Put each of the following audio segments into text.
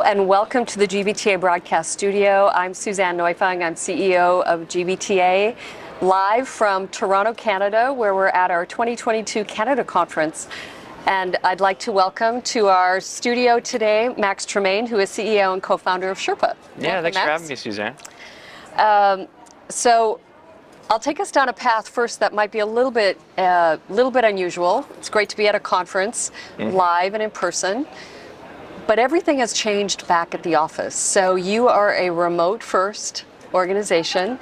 and welcome to the GBTA broadcast studio. I'm Suzanne Neufang. I'm CEO of GBTA, live from Toronto, Canada, where we're at our 2022 Canada Conference. And I'd like to welcome to our studio today Max Tremaine, who is CEO and co-founder of Sherpa. Yeah, thanks for having me, Suzanne. So I'll take us down a path first that might be a little bit unusual. It's great to be at a conference, live and in person. But everything has changed back at the office. So you are a remote first organization,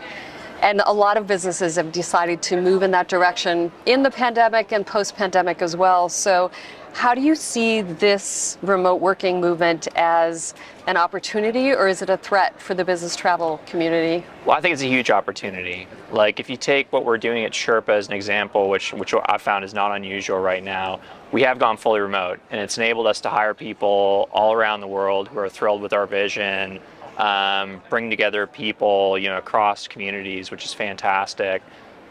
and a lot of businesses have decided to move in that direction in the pandemic and post-pandemic as well. So how do you see this remote working movement as an opportunity, or is it a threat for the business travel community? Well, I think it's a huge opportunity. Like, if you take what we're doing at Sherpa as an example, which I found is not unusual right now, we have gone fully remote, and it's enabled us to hire people all around the world who are thrilled with our vision, bring together people, across communities, which is fantastic.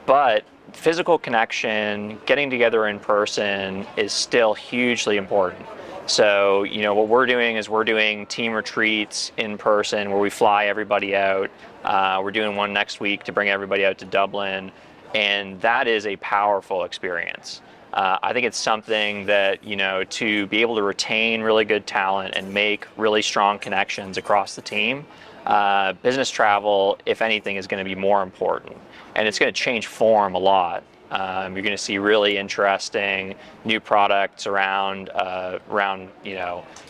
But physical connection, getting together in person, is still hugely important. So, what we're doing is we're doing team retreats in person where we fly everybody out. We're doing one next week to bring everybody out to Dublin, and that is a powerful experience. I think it's something that, to be able to retain really good talent and make really strong connections across the team, business travel, if anything, is going to be more important. And it's going to change form a lot. You're going to see really interesting new products around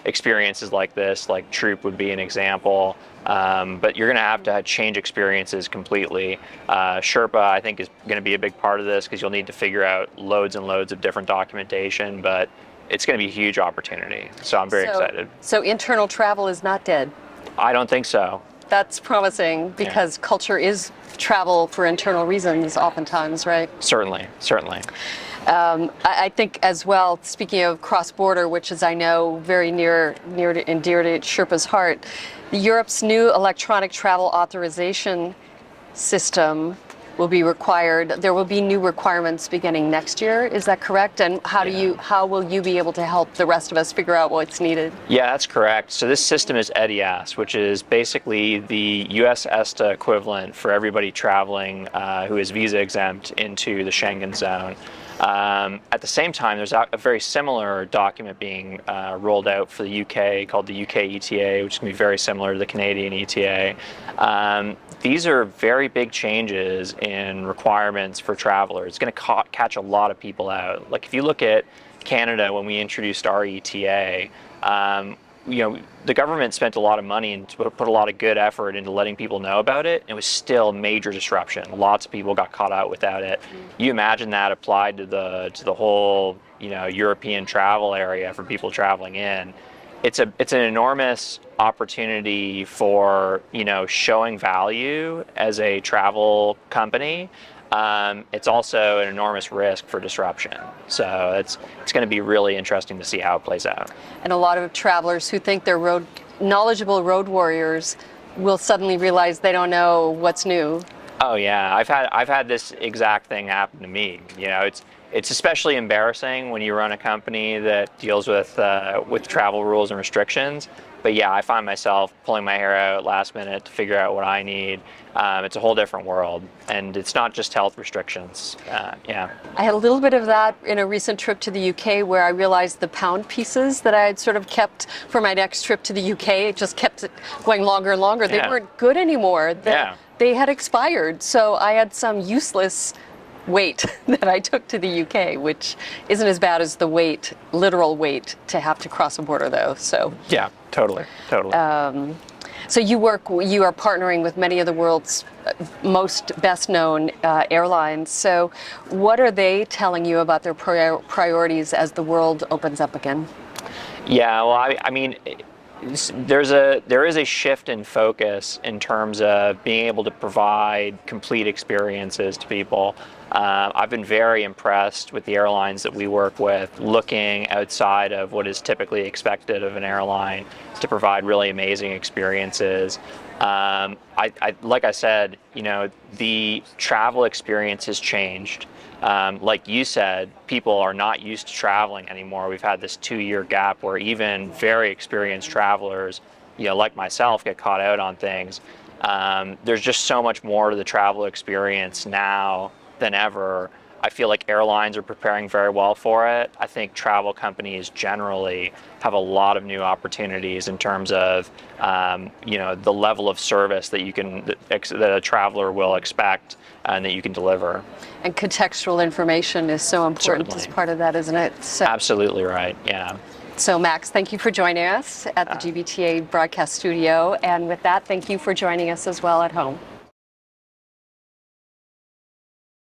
experiences like this, like Troop would be an example. But you're going to have to change experiences completely. Sherpa, I think, is going to be a big part of this because you'll need to figure out loads and loads of different documentation, but it's going to be a huge opportunity. So I'm very excited. So internal travel is not dead? I don't think so. That's promising because culture is travel for internal reasons oftentimes, right? Certainly. I think as well, speaking of cross-border, which is, I know, very near and dear to Sherpa's heart, Europe's new electronic travel authorization system will be required. There will be new requirements beginning next year. Is that correct? And how will you be able to help the rest of us figure out what's needed? Yeah, that's correct. So this system is ETIAS, which is basically the US ESTA equivalent for everybody traveling who is visa exempt into the Schengen zone. At the same time, there's a very similar document being rolled out for the UK called the UK ETA, which is going to be very similar to the Canadian ETA. These are very big changes in requirements for travelers. It's going to catch a lot of people out. Like, if you look at Canada, when we introduced our ETA, the government spent a lot of money and put a lot of good effort into letting people know about it. It was still major disruption. Lots of people got caught out without it. You imagine that applied to the whole European travel area for people traveling in. It's an enormous opportunity for showing value as a travel company. It's also an enormous risk for disruption. So it's going to be really interesting to see how it plays out. And a lot of travelers who think they're knowledgeable road warriors will suddenly realize they don't know what's new. Oh yeah, I've had this exact thing happen to me. It's especially embarrassing when you run a company that deals with travel rules and restrictions. But yeah, I find myself pulling my hair out last minute to figure out what I need. It's a whole different world, and it's not just health restrictions. I had a little bit of that in a recent trip to the UK, where I realized the pound pieces that I had sort of kept for my next trip to the UK, it just kept going longer and longer. They weren't good anymore. They had expired, so I had some useless weight that I took to the UK, which isn't as bad as the literal weight to have to cross a border, though. So yeah, totally. So you are partnering with many of the world's most best-known airlines. So what are they telling you about their priorities as the world opens up again? Yeah, well, I mean, there is a shift in focus in terms of being able to provide complete experiences to people. I've been very impressed with the airlines that we work with, looking outside of what is typically expected of an airline to provide really amazing experiences. Like I said, the travel experience has changed. Like you said, people are not used to traveling anymore. We've had this 2-year gap where even very experienced travelers, like myself, get caught out on things. There's just so much more to the travel experience now than ever. I feel like airlines are preparing very well for it. I think travel companies generally have a lot of new opportunities in terms of, the level of service that that a traveler will expect and that you can deliver. And contextual information is so important Certainly. as part of that, isn't it? So, Absolutely right, yeah. so Max, thank you for joining us at the GBTA broadcast studio. And with that, thank you for joining us as well at home.